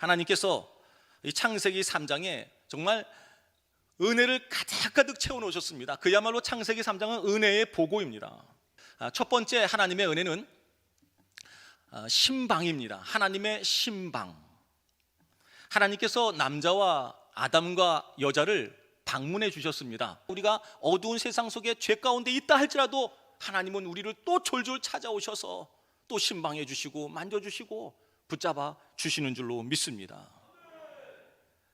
하나님께서 이 창세기 3장에 정말 은혜를 가득가득 채워놓으셨습니다. 그야말로 창세기 3장은 은혜의 보고입니다. 첫 번째 하나님의 은혜는 신방입니다. 하나님의 신방. 하나님께서 남자와 아담과 여자를 방문해 주셨습니다. 우리가 어두운 세상 속에 죄 가운데 있다 할지라도 하나님은 우리를 또 졸졸 찾아오셔서 또 신방해 주시고 만져주시고 붙잡아 주시는 줄로 믿습니다.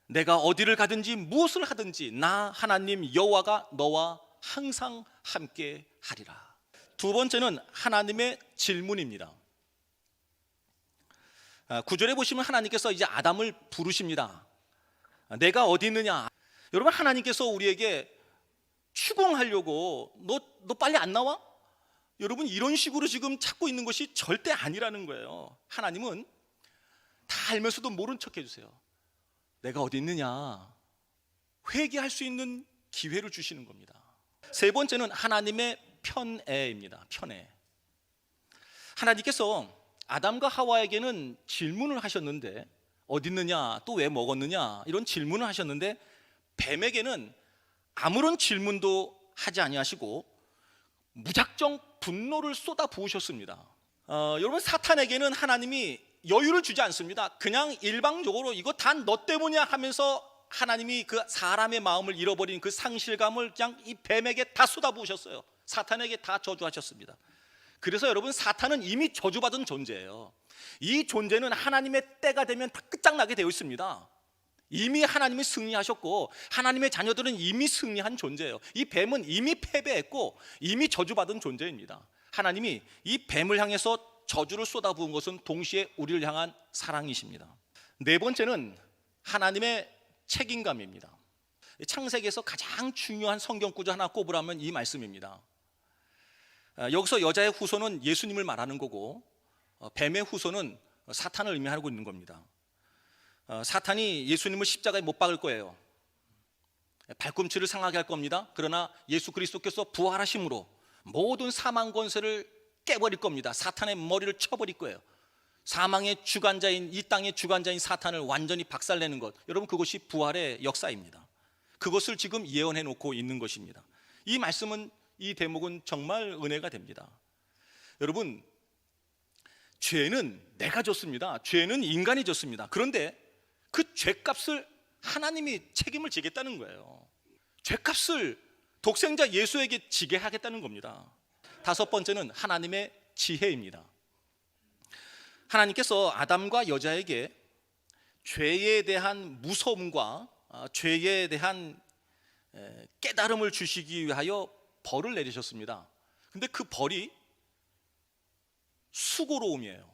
내가 어디를 가든지 무엇을 하든지 나 하나님 여호와가 너와 항상 함께 하리라. 두 번째는 하나님의 질문입니다. 9절에 보시면 하나님께서 이제 아담을 부르십니다. 내가 어디 있느냐? 여러분, 하나님께서 우리에게 추궁하려고 너 빨리 안 나와? 여러분, 이런 식으로 지금 찾고 있는 것이 절대 아니라는 거예요. 하나님은 다 알면서도 모른 척 해주세요. 내가 어디 있느냐? 회개할 수 있는 기회를 주시는 겁니다. 세 번째는 하나님의 편애입니다. 편애. 하나님께서 아담과 하와에게는 질문을 하셨는데 어디 있느냐, 또 왜 먹었느냐, 이런 질문을 하셨는데 뱀에게는 아무런 질문도 하지 아니하시고 무작정 분노를 쏟아 부으셨습니다. 여러분, 사탄에게는 하나님이 여유를 주지 않습니다. 그냥 일방적으로 이거 다 너 때문이야 하면서 하나님이 그 사람의 마음을 잃어버린 그 상실감을 그냥 이 뱀에게 다 쏟아 부으셨어요. 사탄에게 다 저주하셨습니다. 그래서 여러분, 사탄은 이미 저주받은 존재예요. 이 존재는 하나님의 때가 되면 다 끝장나게 되어 있습니다. 이미 하나님이 승리하셨고 하나님의 자녀들은 이미 승리한 존재예요. 이 뱀은 이미 패배했고 이미 저주받은 존재입니다. 하나님이 이 뱀을 향해서 저주를 쏟아부은 것은 동시에 우리를 향한 사랑이십니다. 네 번째는 하나님의 책임감입니다. 창세기에서 가장 중요한 성경 구절 하나 꼽으라면 이 말씀입니다. 여기서 여자의 후손은 예수님을 말하는 거고 뱀의 후손은 사탄을 의미하고 있는 겁니다. 사탄이 예수님을 십자가에 못 박을 거예요. 발꿈치를 상하게 할 겁니다. 그러나 예수 그리스도께서 부활하심으로 모든 사망 권세를 깨버릴 겁니다. 사탄의 머리를 쳐버릴 거예요. 사망의 주관자인, 이 땅의 주관자인 사탄을 완전히 박살내는 것, 여러분, 그것이 부활의 역사입니다. 그것을 지금 예언해 놓고 있는 것입니다. 이 말씀은, 이 대목은 정말 은혜가 됩니다. 여러분, 죄는 내가 졌습니다. 죄는 인간이 졌습니다. 그런데 그 죄값을 하나님이 책임을 지겠다는 거예요. 죄값을 독생자 예수에게 지게 하겠다는 겁니다. 다섯 번째는 하나님의 지혜입니다. 하나님께서 아담과 여자에게 죄에 대한 무서움과 죄에 대한 깨달음을 주시기 위하여 벌을 내리셨습니다. 근데 그 벌이 수고로움이에요.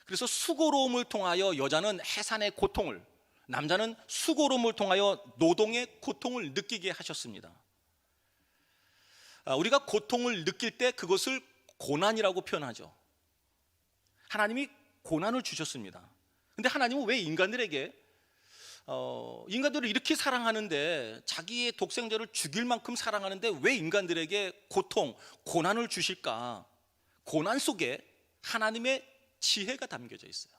그래서 수고로움을 통하여 여자는 해산의 고통을, 남자는 수고로움을 통하여 노동의 고통을 느끼게 하셨습니다. 우리가 고통을 느낄 때 그것을 고난이라고 표현하죠. 하나님이 고난을 주셨습니다. 근데 하나님은 왜 인간들에게 인간들을 이렇게 사랑하는데, 자기의 독생자를 죽일 만큼 사랑하는데 왜 인간들에게 고통, 고난을 주실까? 고난 속에 하나님의 지혜가 담겨져 있어요.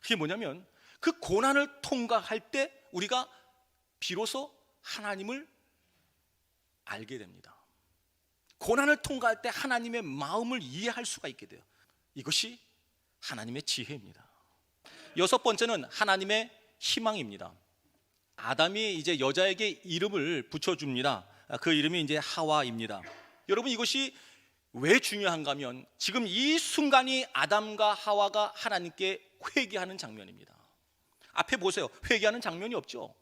그게 뭐냐면 그 고난을 통과할 때 우리가 비로소 하나님을 알게 됩니다. 고난을 통과할 때 하나님의 마음을 이해할 수가 있게 돼요. 이것이 하나님의 지혜입니다. 여섯 번째는 하나님의 희망입니다. 아담이 이제 여자에게 이름을 붙여줍니다. 그 이름이 이제 하와입니다. 여러분, 이것이 왜 중요한가 하면 지금 이 순간이 아담과 하와가 하나님께 회개하는 장면입니다. 앞에 보세요. 회개하는 장면이 없죠.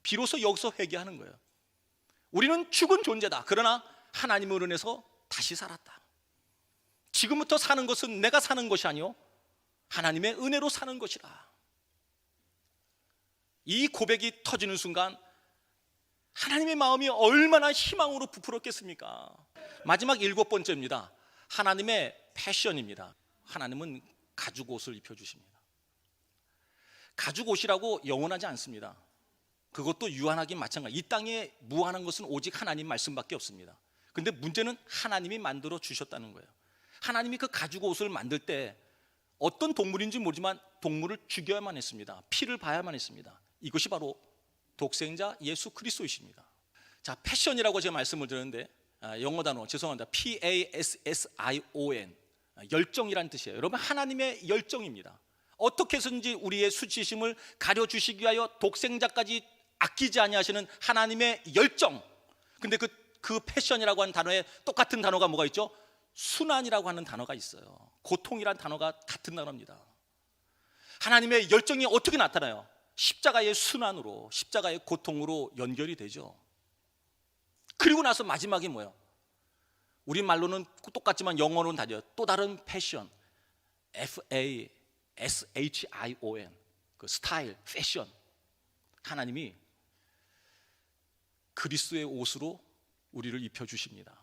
비로소 여기서 회개하는 거예요. 우리는 죽은 존재다. 그러나 하나님의 은혜에서 다시 살았다. 지금부터 사는 것은 내가 사는 것이 아니요 하나님의 은혜로 사는 것이다. 이 고백이 터지는 순간 하나님의 마음이 얼마나 희망으로 부풀었겠습니까? 마지막 일곱 번째입니다. 하나님의 패션입니다. 하나님은 가죽 옷을 입혀주십니다. 가죽 옷이라고 영원하지 않습니다. 그것도 유한하긴 마찬가지. 이 땅에 무한한 것은 오직 하나님 말씀밖에 없습니다. 근데 문제는 하나님이 만들어 주셨다는 거예요. 하나님이 그 가죽 옷을 만들 때 어떤 동물인지 모르지만 동물을 죽여야만 했습니다. 피를 봐야만 했습니다. 이것이 바로 독생자 예수 그리스도이십니다. 자, 패션이라고 제가 말씀을 드렸는데 영어 단어 죄송합니다. passion, 열정이란 뜻이에요. 여러분, 하나님의 열정입니다. 어떻게 해서든지 우리의 수치심을 가려주시기 위하여 독생자까지 아끼지 아니하시는 하나님의 열정. 근데 그 패션이라고 하는 단어에 똑같은 단어가 뭐가 있죠? 순환이라고 하는 단어가 있어요. 고통이란 단어가 같은 단어입니다. 하나님의 열정이 어떻게 나타나요? 십자가의 순환으로, 십자가의 고통으로 연결이 되죠. 그리고 나서 마지막이 뭐예요? 우리 말로는 똑같지만 영어로는 다르죠. 또 다른 패션, fashion, 그 스타일, 패션. 하나님이 그리스도의 옷으로 우리를 입혀주십니다.